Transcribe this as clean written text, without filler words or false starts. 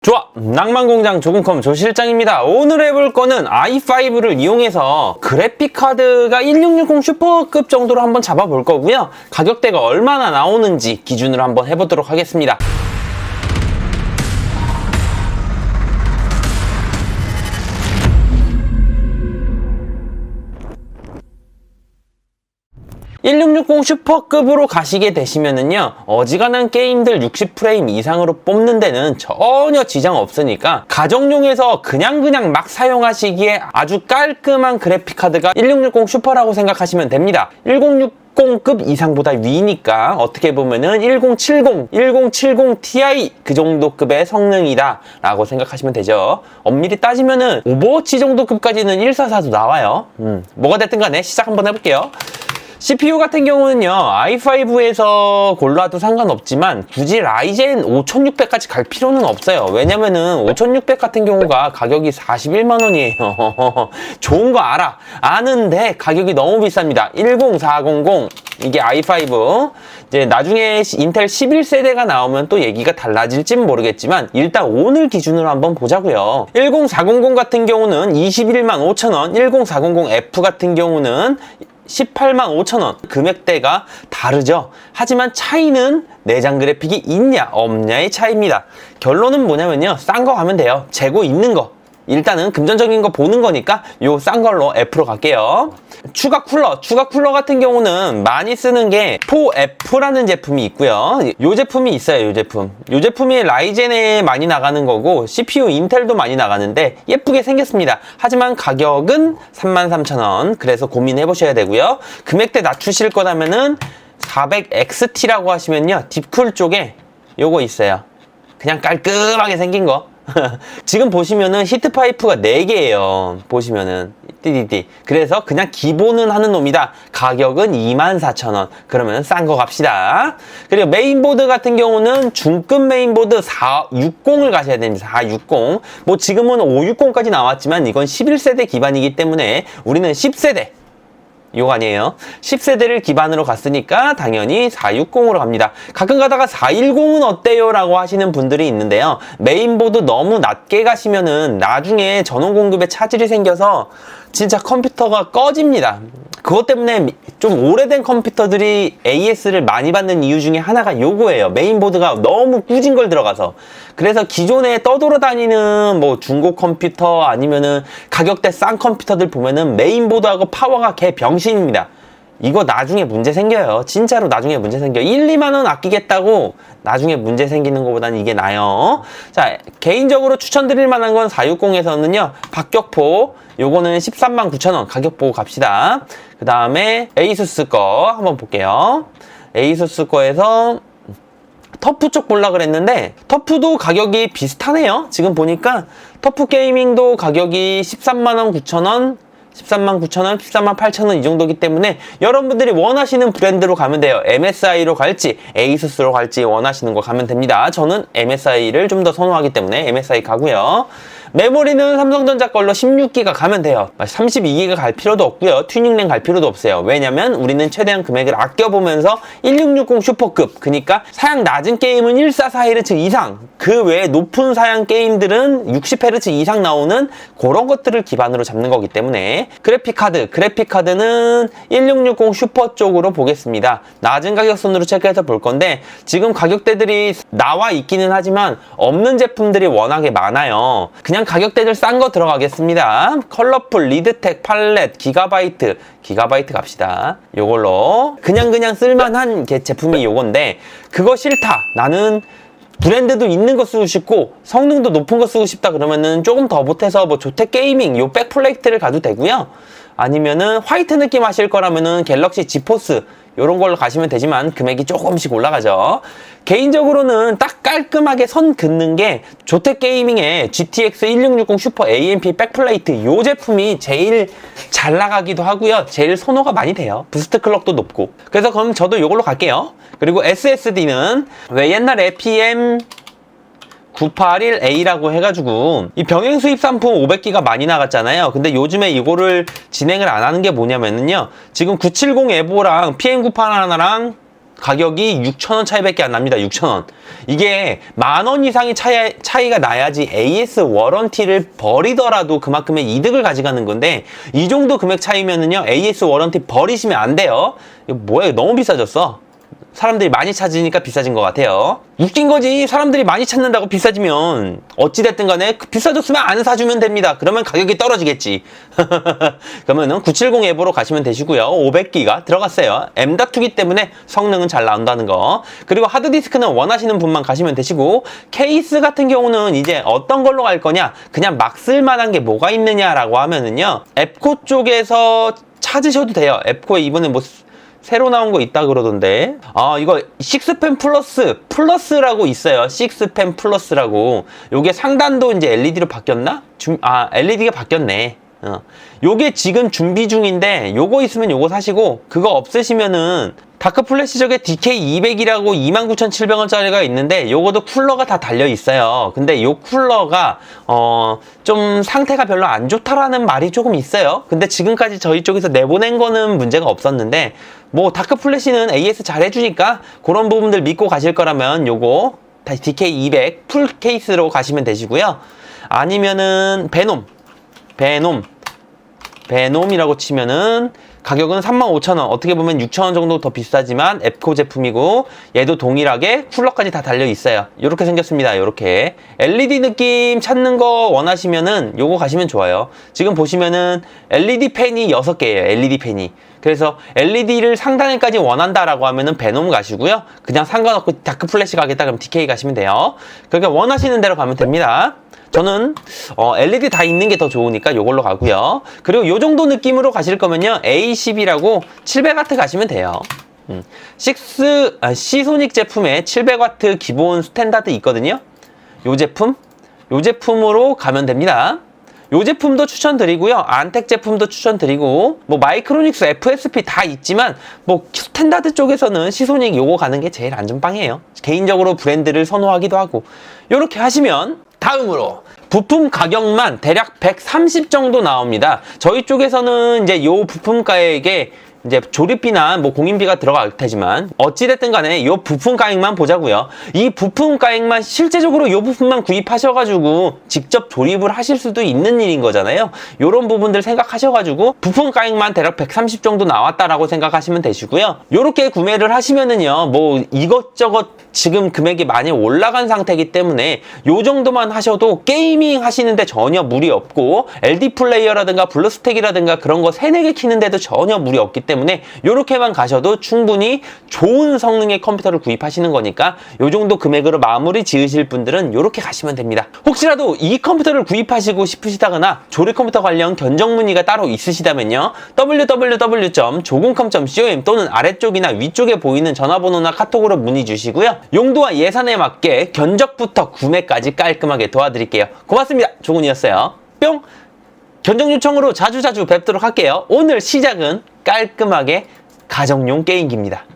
좋아! 낭만공장 조금컴 조실장입니다. 오늘 해볼 거는 i5를 이용해서 그래픽카드가 1660 슈퍼급 정도로 한번 잡아볼 거고요. 가격대가 얼마나 나오는지 기준으로 한번 해보도록 하겠습니다. (1660) 슈퍼급으로 가시게 되시면은요, 어지간한 게임들 60프레임 이상으로 뽑는 데는 전혀 지장 없으니까 가정용에서 그냥 막 사용하시기에 아주 깔끔한 그래픽카드가 1660 슈퍼라고 생각하시면 됩니다. 1060급 이상보다 위니까 어떻게 보면은 1070, 1070 Ti 그 정도 급의 성능이다 라고 생각하시면 되죠. 엄밀히 따지면은 오버워치 정도 급까지는 144도 나와요. 뭐가 됐든 간에 시작 한번 해볼게요. CPU 같은 경우는요, i5에서 골라도 상관없지만 굳이 라이젠 5600까지 갈 필요는 없어요. 왜냐면은 5600 같은 경우가 가격이 41만원이에요. 좋은 거 알아. 아는데 가격이 너무 비쌉니다. 10400 이게 i5. 이제 나중에 인텔 11세대가 나오면 또 얘기가 달라질진 모르겠지만 일단 오늘 기준으로 한번 보자고요. 10400 같은 경우는 21만 5천원, 10400F 같은 경우는 18만 5천원. 금액대가 다르죠. 하지만 차이는 내장 그래픽이 있냐 없냐의 차이입니다. 결론은 뭐냐면요, 싼 거 가면 돼요. 재고 있는 거. 일단은 금전적인 거 보는 거니까 요 싼 걸로 F로 갈게요. 추가 쿨러 같은 경우는 많이 쓰는 게 4F라는 제품이 있고요. 요 제품이 있어요. 요 제품이 라이젠에 많이 나가는 거고 CPU 인텔도 많이 나가는데 예쁘게 생겼습니다. 하지만 가격은 33,000원. 그래서 고민해 보셔야 되고요. 금액대 낮추실 거라면은 400XT라고 하시면요, 딥쿨 쪽에 요거 있어요. 그냥 깔끔하게 생긴 거. 지금 보시면은 히트파이프가 4개예요. 보시면은 띠디디. 그래서 그냥 기본은 하는 놈이다. 가격은 24,000원. 그러면 싼 거 갑시다. 그리고 메인보드 같은 경우는 중급 메인보드 460을 가셔야 됩니다. 460. 뭐 지금은 560까지 나왔지만 이건 11세대 기반이기 때문에 우리는 10세대 이거 아니에요. 10세대를 기반으로 갔으니까 당연히 460으로 갑니다. 가끔 가다가 410은 어때요? 라고 하시는 분들이 있는데요. 메인보드 너무 낮게 가시면은 나중에 전원 공급에 차질이 생겨서 진짜 컴퓨터가 꺼집니다. 그것 때문에 좀 오래된 컴퓨터들이 AS를 많이 받는 이유 중에 하나가 요거예요. 메인보드가 너무 꾸진 걸 들어가서. 그래서 기존에 떠돌아다니는 뭐 중고 컴퓨터 아니면은 가격대 싼 컴퓨터들 보면은 메인보드하고 파워가 개 병신입니다. 이거 나중에 문제 생겨요. 진짜로 나중에 문제 생겨요. 1, 2만원 아끼겠다고 나중에 문제 생기는 것보다는 이게 나아요. 자, 개인적으로 추천드릴 만한 건 460에서는요, 박격포 요거는 13만 9천원 가격 보고 갑시다. 그 다음에 에이수스 거 한번 볼게요. 에이수스 거에서 터프 쪽 볼라 그랬는데 터프도 가격이 비슷하네요. 지금 보니까 터프 게이밍도 가격이 13만 9천원 13만 9천원, 13만 8천원 이 정도기 때문에 여러분들이 원하시는 브랜드로 가면 돼요. MSI로 갈지 에이수스로 갈지 원하시는 거 가면 됩니다. 저는 MSI를 좀 더 선호하기 때문에 MSI 가고요. 메모리는 삼성전자 걸로 16기가 가면 돼요. 32기가 갈 필요도 없고요. 튜닝램 갈 필요도 없어요. 왜냐면 우리는 최대한 금액을 아껴보면서 1660 슈퍼급, 그러니까 사양 낮은 게임은 144Hz 이상, 그 외에 높은 사양 게임들은 60Hz 이상 나오는 그런 것들을 기반으로 잡는 거기 때문에 그래픽카드는 1660 슈퍼 쪽으로 보겠습니다. 낮은 가격선으로 체크해서 볼 건데 지금 가격대들이 나와 있기는 하지만 없는 제품들이 워낙에 많아요. 그냥 가격대들 싼 거 들어가겠습니다. 컬러풀, 리드텍, 팔렛, 기가바이트 갑시다. 요걸로 그냥 쓸만한 제품이 요건데 그거 싫다. 나는 브랜드도 있는 거 쓰고 싶고 성능도 높은 거 쓰고 싶다 그러면은 조금 더 못해서 뭐 조텍 게이밍 요 백플레이트를 가도 되고요. 아니면은 화이트 느낌 하실 거라면은 갤럭시 지포스 요런 걸로 가시면 되지만 금액이 조금씩 올라가죠. 개인적으로는 딱 깔끔하게 선 긋는 게 조텍 게이밍의 GTX 1660 슈퍼 AMP 백플레이트 요 제품이 제일 잘 나가기도 하고요. 제일 선호가 많이 돼요. 부스트 클럭도 높고. 그래서 그럼 저도 요걸로 갈게요. 그리고 SSD는 왜 옛날에 PM 981A라고 해가지고 이 병행 수입 상품 500기가 많이 나갔잖아요. 근데 요즘에 이거를 진행을 안 하는 게 뭐냐면요, 지금 970 에보랑 PM981 하나랑 가격이 6,000원 차이밖에 안 납니다. 6,000원. 이게 10,000원 이상의 차이가 나야지 AS 워런티를 버리더라도 그만큼의 이득을 가져가는 건데, 이 정도 금액 차이면은요, AS 워런티 버리시면 안 돼요. 이거 뭐야, 너무 비싸졌어. 사람들이 많이 찾으니까 비싸진 것 같아요. 웃긴 거지. 사람들이 많이 찾는다고 비싸지면 어찌됐든 간에 비싸졌으면 안 사주면 됩니다. 그러면 가격이 떨어지겠지. 그러면은 970 앱으로 가시면 되시고요. 500기가 들어갔어요. M.2기 때문에 성능은 잘 나온다는 거. 그리고 하드디스크는 원하시는 분만 가시면 되시고, 케이스 같은 경우는 이제 어떤 걸로 갈 거냐, 그냥 막 쓸만한 게 뭐가 있느냐라고 하면은요, 앱코 쪽에서 찾으셔도 돼요. 앱코에 이번에 뭐 새로 나온 거 있다 그러던데. 이거 식스펜 플러스라고 있어요. 식스펜 플러스라고. 요게 상단도 이제 LED로 바뀌었나? LED가 바뀌었네. 요게 지금 준비 중인데, 요거 있으면 요거 사시고, 그거 없으시면은 다크 플래시적에 DK200이라고 29,700원짜리가 있는데, 요거도 쿨러가 다 달려 있어요. 근데 요 쿨러가 좀 상태가 별로 안 좋다라는 말이 조금 있어요. 근데 지금까지 저희 쪽에서 내보낸 거는 문제가 없었는데, 뭐 다크 플래시는 AS 잘 해주니까 그런 부분들 믿고 가실 거라면 요거 다시 DK200 풀 케이스로 가시면 되시고요. 아니면은 베놈이라고 치면은 가격은 35,000원, 어떻게 보면 6,000원 정도 더 비싸지만 앱코 제품이고, 얘도 동일하게 쿨러까지 다 달려 있어요. 이렇게 생겼습니다. 이렇게 LED 느낌 찾는 거 원하시면은 요거 가시면 좋아요. 지금 보시면은 LED 팬이 6개예요. LED 팬이. 그래서 LED를 상단에까지 원한다라고 하면은 베놈 가시고요. 그냥 상관없고 다크 플래시 가겠다 그러면 DK 가시면 돼요. 그러니까 원하시는 대로 가면 됩니다. 저는 LED 다 있는 게 더 좋으니까 요걸로 가고요. 그리고 요 정도 느낌으로 가실 거면요, A10이라고 700W 가시면 돼요. 시소닉 제품에 700W 기본 스탠다드 있거든요. 요 제품으로 가면 됩니다. 요 제품도 추천드리고요. 안텍 제품도 추천드리고, 뭐 마이크로닉스, FSP 다 있지만 뭐 스탠다드 쪽에서는 시소닉 요거 가는 게 제일 안전빵이에요. 개인적으로 브랜드를 선호하기도 하고. 요렇게 하시면, 다음으로 부품 가격만 대략 130 정도 나옵니다. 저희 쪽에서는 이제 요 부품가액에 이제 조립비나 뭐 공인비가 들어갈 테지만, 어찌됐든 간에 요 부품 가액만 보자고요. 이 부품 가액만, 실제적으로 요 부품만 구입하셔가지고 직접 조립을 하실 수도 있는 일인 거잖아요. 요런 부분들 생각하셔가지고 부품 가액만 대략 130 정도 나왔다라고 생각하시면 되시고요. 요렇게 구매를 하시면은요, 뭐 이것저것 지금 금액이 많이 올라간 상태이기 때문에 요 정도만 하셔도 게이밍 하시는데 전혀 무리 없고, LD 플레이어라든가 블루스택이라든가 그런 거 3, 4개 키는데도 전혀 무리 없기 때문에 요렇게만 가셔도 충분히 좋은 성능의 컴퓨터를 구입하시는 거니까, 요 정도 금액으로 마무리 지으실 분들은 요렇게 가시면 됩니다. 혹시라도 이 컴퓨터를 구입하시고 싶으시다거나 조립 컴퓨터 관련 견적 문의가 따로 있으시다면요, www.조공컴.com 또는 아래쪽이나 위쪽에 보이는 전화번호나 카톡으로 문의 주시고요. 용도와 예산에 맞게 견적부터 구매까지 깔끔하게 도와드릴게요. 고맙습니다. 조군이었어요. 뿅! 견적 요청으로 자주자주 뵙도록 할게요. 오늘 시작은 깔끔하게 가정용 게임기입니다.